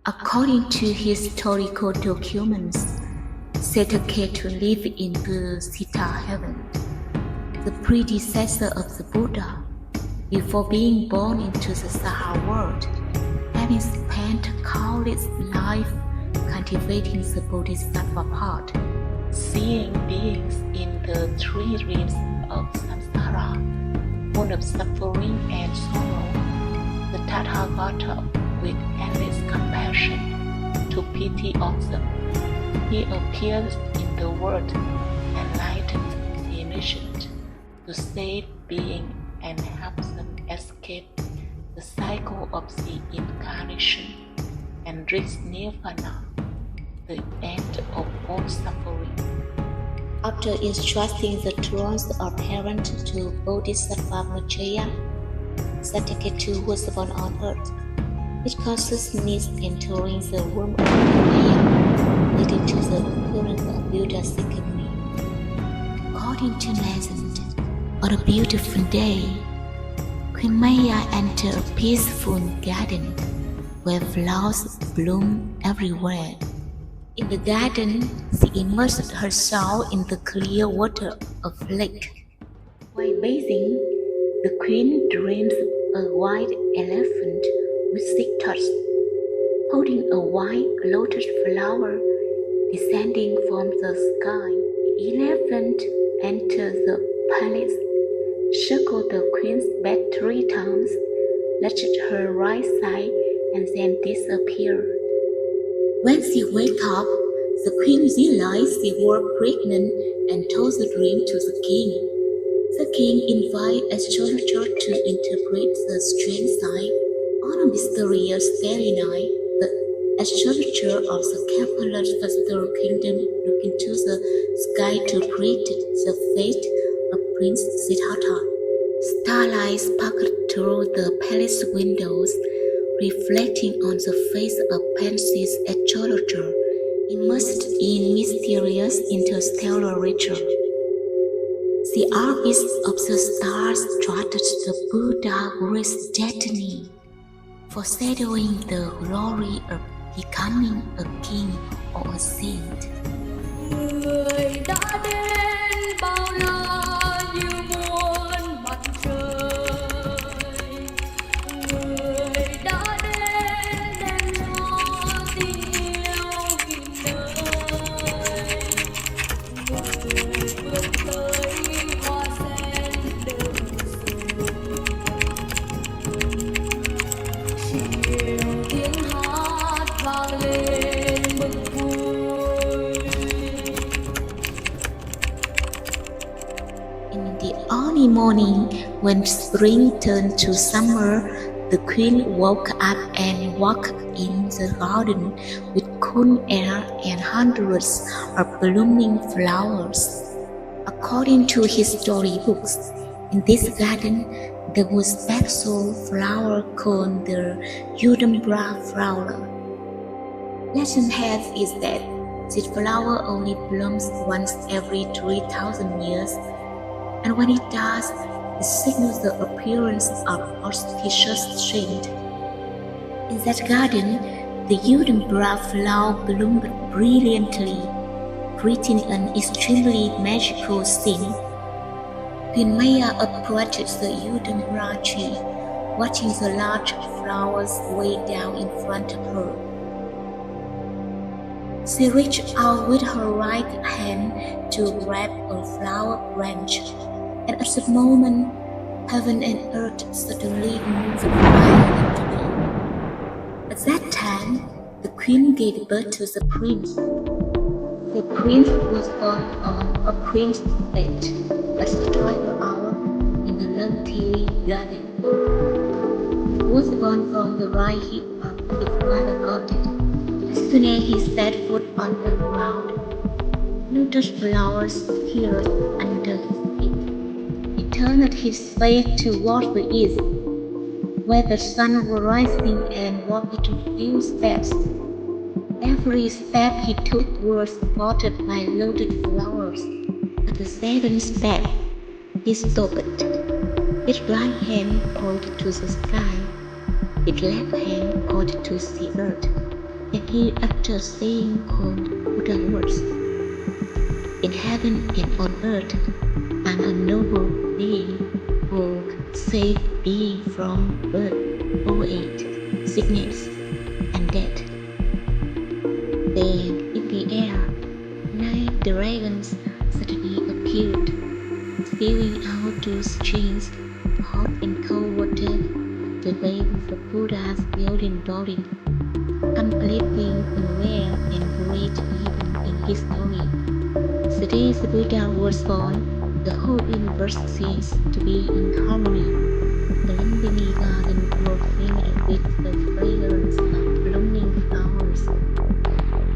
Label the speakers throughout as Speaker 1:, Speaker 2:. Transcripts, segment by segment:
Speaker 1: According to historical documents, Seta came to live in the Sita heaven, the predecessor of the Buddha, before being born into the Saha world, having spent countless life cultivating the Bodhisattva path, seeing beings in the three realms of samsara, full of suffering and sorrow. The Tathagata, with endless compassion, took pity on them. He appears in the world, enlightened the initiate, to save being and help them escape the cycle of the incarnation and reach nirvana, the end of all suffering. After entrusting the thrones of heaven to Bodhisattva Machaya, Satyaktu was born on earth. It causes needs entering the womb of Maya, leading to the appearance of Buddha Shakyamuni. According to legend, on a beautiful day, Queen Maya entered a peaceful garden where flowers bloom everywhere. In the garden, she immersed herself in the clear water of a lake. While bathing, the queen dreams a white elephant with 6 tusk, holding a white lotus flower descending from the sky. The elephant entered the palace, circled the queen's bed 3 times, touched her right side, and then disappeared. When she woke up, the queen realized she was pregnant and told the dream to the king. The king invited astrologers to interpret the strange sign. On a mysterious starry night, the astrologer of the Kapilavastu kingdom looked into the sky to predict the fate of Prince Siddhartha. Starlight sparkled through the palace windows, reflecting on the face of pensive astrologer, immersed in mysterious interstellar ritual. The orbits of the stars charted the Buddha's destiny, foreshadowing the glory of becoming a king or a saint.
Speaker 2: Người đã đến bao la như muôn mặt trời, người đã đến đem cho tình yêu nghìn đời, người bước tới hoa sen đơn chiều tiếng hát vang lên mừng vui.
Speaker 1: In the early morning, when spring turned to summer, the queen woke up and walked in the garden with cool air and hundreds of blooming flowers. According to his storybooks, in this garden there was a special flower called the Udambra flower. Legend has it that this flower only blooms once every 3,000 years, and when it does, it signals the appearance of auspicious strength. In that garden, the Udambra flower bloomed brilliantly, creating an extremely magical scene. Queen Maya approached the Udambra tree, watching the large flowers way down in front of her. She reached out with her right hand to grab a flower branch, and at that moment, heaven and earth suddenly moved violently. At that time, the queen gave birth to the prince. The prince was born on a prince's bed, at the 12th hour in the Lantiri garden. He was born from the right hip of the father goddess. As soon as he set foot on the ground, lotus flowers appeared under his feet. He turned his face toward the east, where the sun was rising, and walked a few steps. Every step he took was supported by lotus flowers. At the 7th step, he stopped. His right hand pointed to the sky. His left hand pointed to the earth. and he uttered saying called Buddha words. In heaven and on earth, I'm a noble being who saved being from birth, old age, sickness, and death. Then in the air, 9 dragons suddenly appeared, spewing out 2 streams of hot and cold water to bathe the Buddha's golden body, completely unaware and great even in history. The day the Buddha was born, the whole universe seems to be in harmony. The lumbering garden was filled with the fragrance of blooming flowers.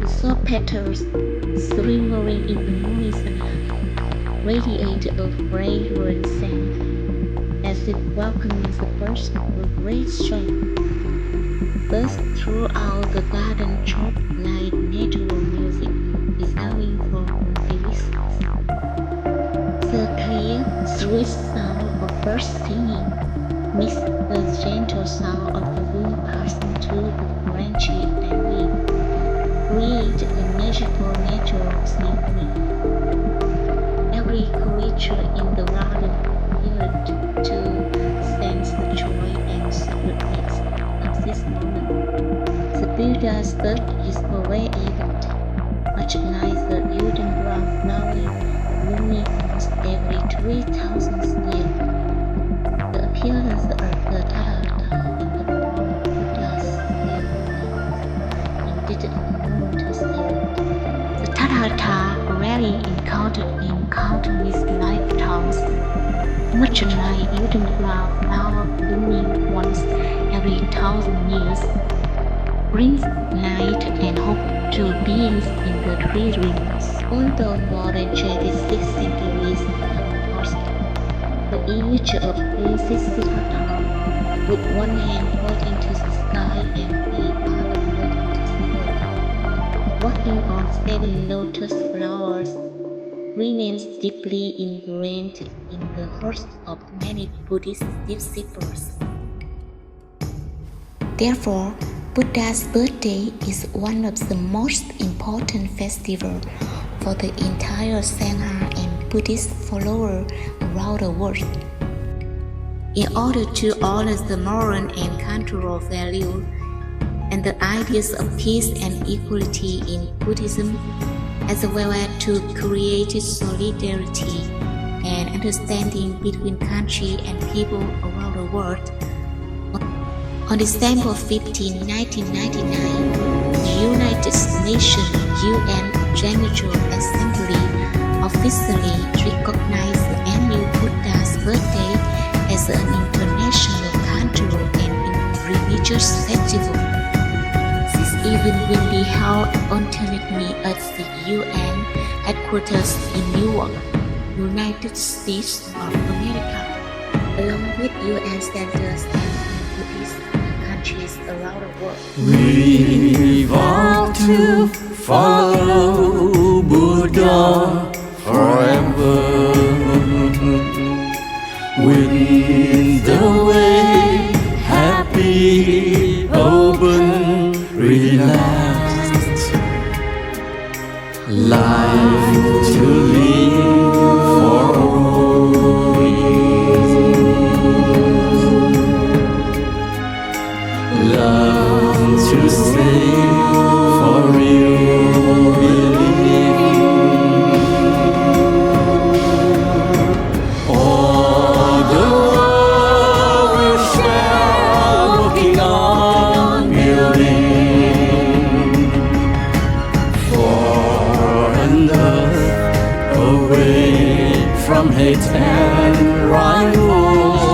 Speaker 1: The soft petals, shimmering in the morning sun, radiated a fragrant scent, as if welcoming the birth of a great strength. Thus, throughout the garden chirped like natural music, resounding from evokes. The clear, sweet sound of birds singing mixed the gentle sound of the wind passing through the branches and leaves, create a magical natural symphony. Every creature in the garden appeared to sense the joy and sacredness of this moment. The Buddha's birth is a rare event, much like the golden brown flower blooming once every 3,000 years. The appearance of the Tathagata in the form of Buddha's indeed a momentous event. The Tathagata rarely encountered in countless lifetimes, much like golden brown flower blooming once every 1,000 years, brings light and hope to beings in the 3 rings. Although more than 26 centuries passed, the image of Princess Siddhartha, with one hand pointing to the sky and the other pointing to the earth, walking on 7 lotus flowers, remains deeply ingrained in the hearts of many Buddhist disciples. Therefore, Buddha's birthday is one of the most important festivals for the entire Sangha and Buddhist followers around the world. In order to honor the moral and cultural value and the ideas of peace and equality in Buddhism, as well as to create solidarity and understanding between countries and people around the world, on December 15, 1999, the United Nations UN General Assembly officially recognized the annual Buddha's birthday as an international cultural and religious festival. This event will be held alternately at the UN headquarters in New York, United States of America, along with UN centers and Buddhist countries around the world.
Speaker 3: We vow to follow Buddha forever. With the way happy, open, relaxed, life to live for always, love to save for you believe. All the world will share, working on building for an earth away from hate and rivals.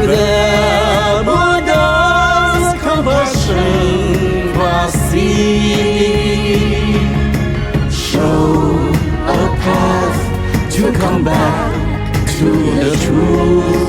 Speaker 3: The Buddha's compassion foresee, show a path to come back to the truth.